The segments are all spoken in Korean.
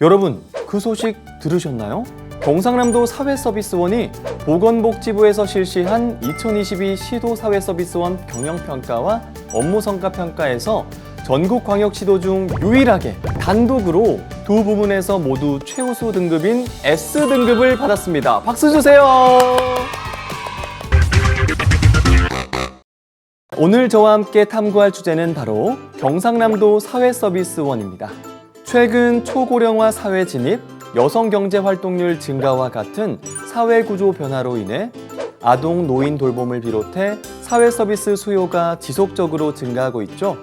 여러분, 그 소식 들으셨나요? 경상남도 사회서비스원이 보건복지부에서 실시한 2022 시도사회서비스원 경영평가와 업무성과평가에서 전국광역시도 중 유일하게 단독으로 두 부문에서 모두 최우수 등급인 S등급을 받았습니다. 박수 주세요! 오늘 저와 함께 탐구할 주제는 바로 경상남도 사회서비스원입니다. 최근 초고령화 사회 진입, 여성 경제 활동률 증가와 같은 사회 구조 변화로 인해 아동, 노인 돌봄을 비롯해 사회 서비스 수요가 지속적으로 증가하고 있죠.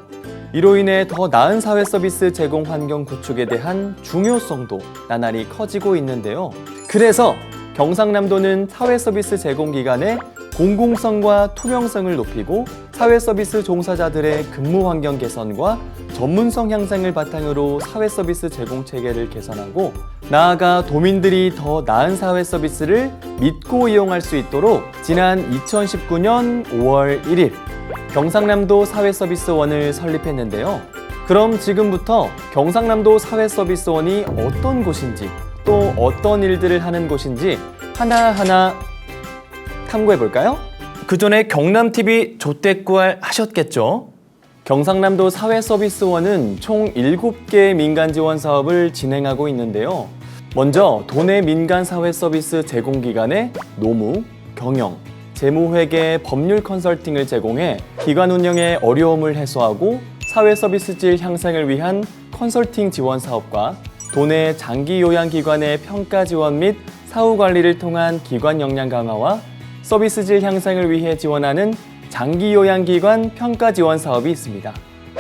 이로 인해 더 나은 사회 서비스 제공 환경 구축에 대한 중요성도 나날이 커지고 있는데요. 그래서 경상남도는 사회 서비스 제공 기관의 공공성과 투명성을 높이고 사회 서비스 종사자들의 근무 환경 개선과 전문성 향상을 바탕으로 사회 서비스 제공 체계를 개선하고 나아가 도민들이 더 나은 사회 서비스를 믿고 이용할 수 있도록 지난 2019년 5월 1일 경상남도 사회서비스원을 설립했는데요. 그럼 지금부터 경상남도 사회서비스원이 어떤 곳인지 또 어떤 일들을 하는 곳인지 하나하나 탐구해볼까요? 그 전에 경남TV 조댓구알 하셨겠죠? 경상남도 사회서비스원은 총 7개의 민간 지원 사업을 진행하고 있는데요. 먼저 도내 민간 사회서비스 제공기관에 노무, 경영, 재무회계, 법률 컨설팅을 제공해 기관 운영의 어려움을 해소하고 사회서비스 질 향상을 위한 컨설팅 지원 사업과 도내 장기요양기관의 평가 지원 및 사후 관리를 통한 기관 역량 강화와 서비스 질 향상을 위해 지원하는 장기요양기관 평가 지원 사업이 있습니다.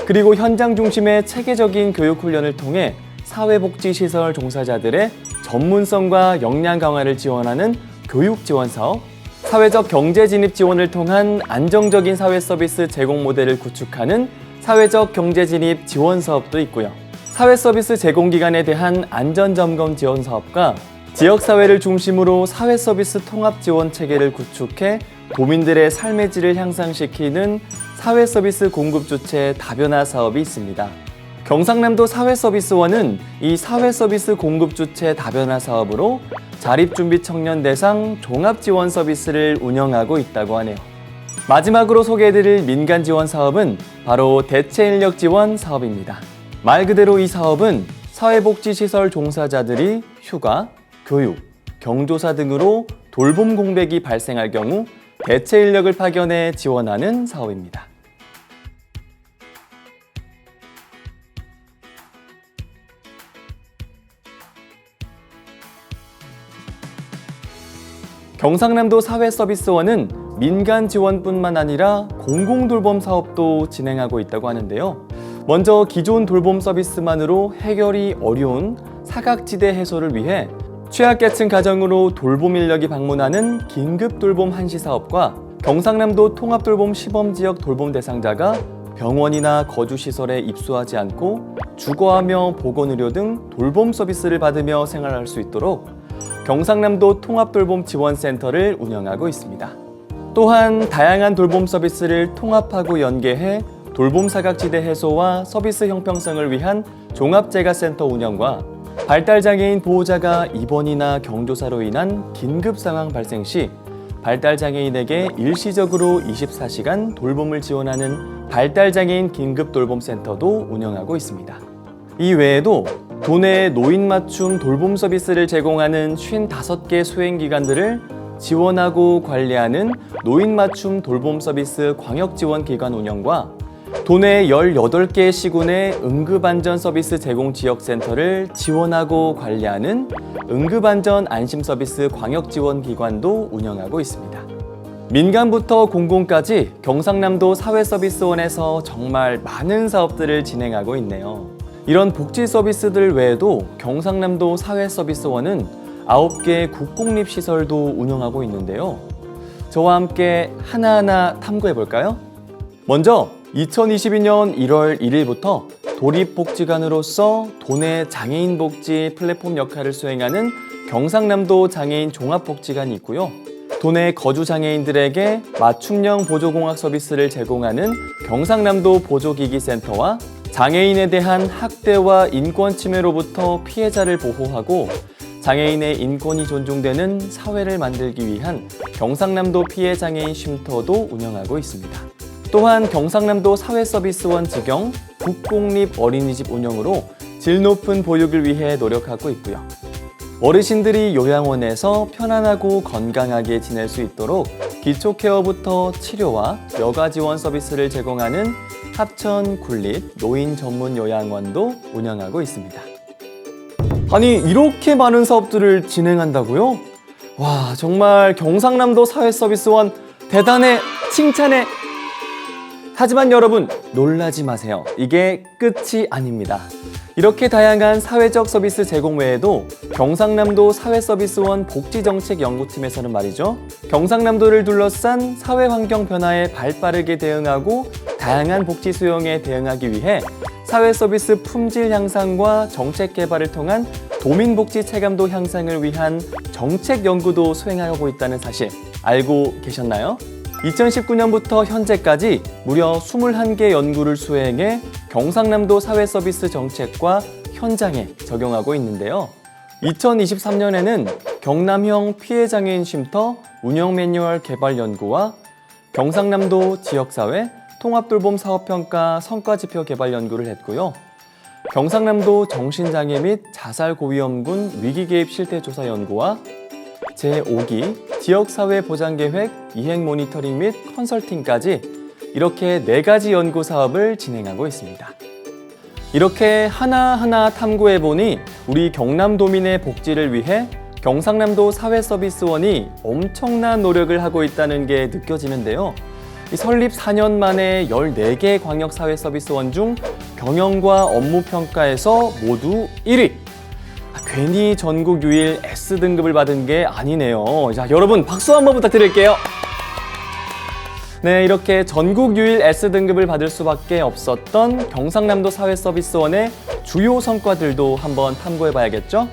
그리고 현장 중심의 체계적인 교육 훈련을 통해 사회복지시설 종사자들의 전문성과 역량 강화를 지원하는 교육 지원 사업, 사회적 경제 진입 지원을 통한 안정적인 사회 서비스 제공 모델을 구축하는 사회적 경제 진입 지원 사업도 있고요. 사회 서비스 제공 기관에 대한 안전 점검 지원 사업과 지역 사회를 중심으로 사회 서비스 통합 지원 체계를 구축해 도민들의 삶의 질을 향상시키는 사회 서비스 공급 주체 다변화 사업이 있습니다. 경상남도 사회서비스원은 이 사회 서비스 공급 주체 다변화 사업으로 자립준비 청년 대상 종합 지원 서비스를 운영하고 있다고 하네요. 마지막으로 소개해드릴 민간 지원 사업은 바로 대체 인력 지원 사업입니다. 말 그대로 이 사업은 사회복지시설 종사자들이 휴가, 교육, 경조사 등으로 돌봄 공백이 발생할 경우 대체 인력을 파견해 지원하는 사업입니다. 경상남도 사회서비스원은 민간 지원뿐만 아니라 공공돌봄 사업도 진행하고 있다고 하는데요. 먼저 기존 돌봄 서비스만으로 해결이 어려운 사각지대 해소를 위해 취약계층 가정으로 돌봄 인력이 방문하는 긴급돌봄 한시 사업과 경상남도 통합돌봄 시범지역 돌봄 대상자가 병원이나 거주시설에 입소하지 않고 주거하며 보건의료 등 돌봄 서비스를 받으며 생활할 수 있도록 경상남도 통합돌봄 지원센터를 운영하고 있습니다. 또한 다양한 돌봄 서비스를 통합하고 연계해 돌봄 사각지대 해소와 서비스 형평성을 위한 종합재가센터 운영과 발달장애인 보호자가 입원이나 경조사로 인한 긴급 상황 발생 시 발달장애인에게 일시적으로 24시간 돌봄을 지원하는 발달장애인 긴급돌봄센터도 운영하고 있습니다. 이 외에도 도내 노인 맞춤 돌봄 서비스를 제공하는 55개 수행기관들을 지원하고 관리하는 노인 맞춤 돌봄 서비스 광역지원기관 운영과 도내 18개 시군의 응급안전 서비스 제공 지역센터를 지원하고 관리하는 응급안전 안심서비스 광역지원기관도 운영하고 있습니다. 민간부터 공공까지 경상남도 사회서비스원에서 정말 많은 사업들을 진행하고 있네요. 이런 복지 서비스들 외에도 경상남도 사회서비스원은 9개 국공립시설도 운영하고 있는데요. 저와 함께 하나하나 탐구해볼까요? 먼저 2022년 1월 1일부터 도립복지관으로서 도내 장애인 복지 플랫폼 역할을 수행하는 경상남도 장애인 종합복지관이 있고요. 도내 거주장애인들에게 맞춤형 보조공학 서비스를 제공하는 경상남도 보조기기센터와 장애인에 대한 학대와 인권 침해로부터 피해자를 보호하고 장애인의 인권이 존중되는 사회를 만들기 위한 경상남도 피해장애인 쉼터도 운영하고 있습니다. 또한 경상남도 사회서비스원 직영 국공립 어린이집 운영으로 질 높은 보육을 위해 노력하고 있고요. 어르신들이 요양원에서 편안하고 건강하게 지낼 수 있도록 기초 케어부터 치료와 여가 지원 서비스를 제공하는 합천 군립 노인 전문 요양원도 운영하고 있습니다. 아니, 이렇게 많은 사업들을 진행한다고요? 와, 정말 경상남도 사회서비스원 대단해, 칭찬해. 하지만 여러분, 놀라지 마세요. 이게 끝이 아닙니다. 이렇게 다양한 사회적 서비스 제공 외에도 경상남도 사회서비스원 복지정책연구팀에서는 말이죠. 경상남도를 둘러싼 사회환경 변화에 발빠르게 대응하고 다양한 복지 수요에 대응하기 위해 사회서비스 품질 향상과 정책 개발을 통한 도민복지 체감도 향상을 위한 정책 연구도 수행하고 있다는 사실 알고 계셨나요? 2019년부터 현재까지 무려 21개 연구를 수행해 경상남도 사회서비스 정책과 현장에 적용하고 있는데요. 2023년에는 경남형 피해장애인 쉼터 운영 매뉴얼 개발 연구와 경상남도 지역사회 통합돌봄 사업평가 성과지표 개발 연구를 했고요. 경상남도 정신장애 및 자살고위험군 위기개입 실태조사 연구와 제5기 지역사회 보장계획 이행 모니터링 및 컨설팅까지 이렇게 4가지 연구 사업을 진행하고 있습니다. 이렇게 하나하나 탐구해보니 우리 경남도민의 복지를 위해 경상남도 사회서비스원이 엄청난 노력을 하고 있다는 게 느껴지는데요. 설립 4년 만에 14개 광역사회서비스원 중 경영과 업무평가에서 모두 1위! 괜히 전국 유일 S등급을 받은 게 아니네요. 자, 여러분 박수 한번 부탁드릴게요. 네, 이렇게 전국 유일 S등급을 받을 수밖에 없었던 경상남도 사회서비스원의 주요 성과들도 한번 탐구해봐야겠죠?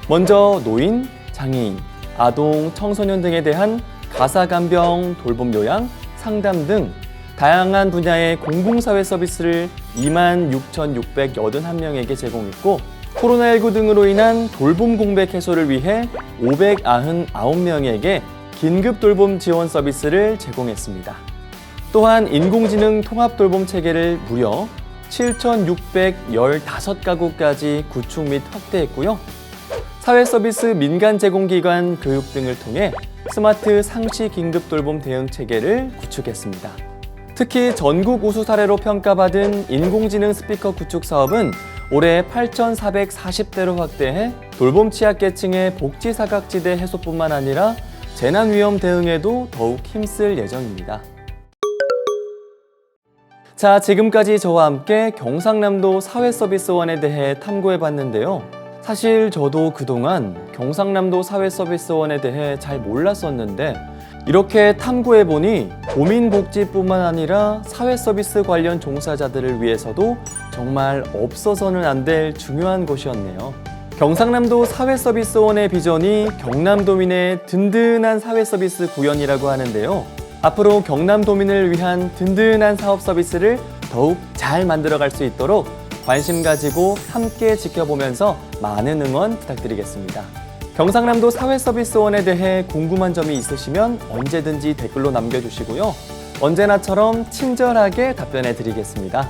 먼저 노인, 장애인, 아동, 청소년 등에 대한 가사간병, 돌봄요양, 상담 등 다양한 분야의 공공사회 서비스를 26,681명에게 제공했고 코로나19 등으로 인한 돌봄 공백 해소를 위해 599명에게 긴급 돌봄 지원 서비스를 제공했습니다. 또한 인공지능 통합 돌봄 체계를 무려 7,615가구까지 구축 및 확대했고요. 사회서비스 민간 제공기관 교육 등을 통해 스마트 상시 긴급 돌봄 대응 체계를 구축했습니다. 특히 전국 우수 사례로 평가받은 인공지능 스피커 구축 사업은 올해 8,440대로 확대해 돌봄 취약계층의 복지 사각지대 해소뿐만 아니라 재난 위험 대응에도 더욱 힘쓸 예정입니다. 자, 지금까지 저와 함께 경상남도 사회서비스원에 대해 탐구해봤는데요. 사실 저도 그동안 경상남도 사회서비스원에 대해 잘 몰랐었는데 이렇게 탐구해보니 도민복지뿐만 아니라 사회서비스 관련 종사자들을 위해서도 정말 없어서는 안 될 중요한 곳이었네요. 경상남도 사회서비스원의 비전이 경남도민의 든든한 사회서비스 구현이라고 하는데요. 앞으로 경남도민을 위한 든든한 사업 서비스를 더욱 잘 만들어갈 수 있도록 관심 가지고 함께 지켜보면서 많은 응원 부탁드리겠습니다. 경상남도 사회서비스원에 대해 궁금한 점이 있으시면 언제든지 댓글로 남겨주시고요. 언제나처럼 친절하게 답변해 드리겠습니다.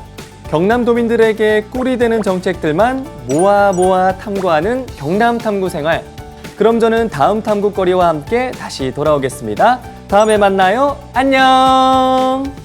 경남도민들에게 꿀이 되는 정책들만 모아 탐구하는 경남탐구생활. 그럼 저는 다음 탐구거리와 함께 다시 돌아오겠습니다. 다음에 만나요. 안녕!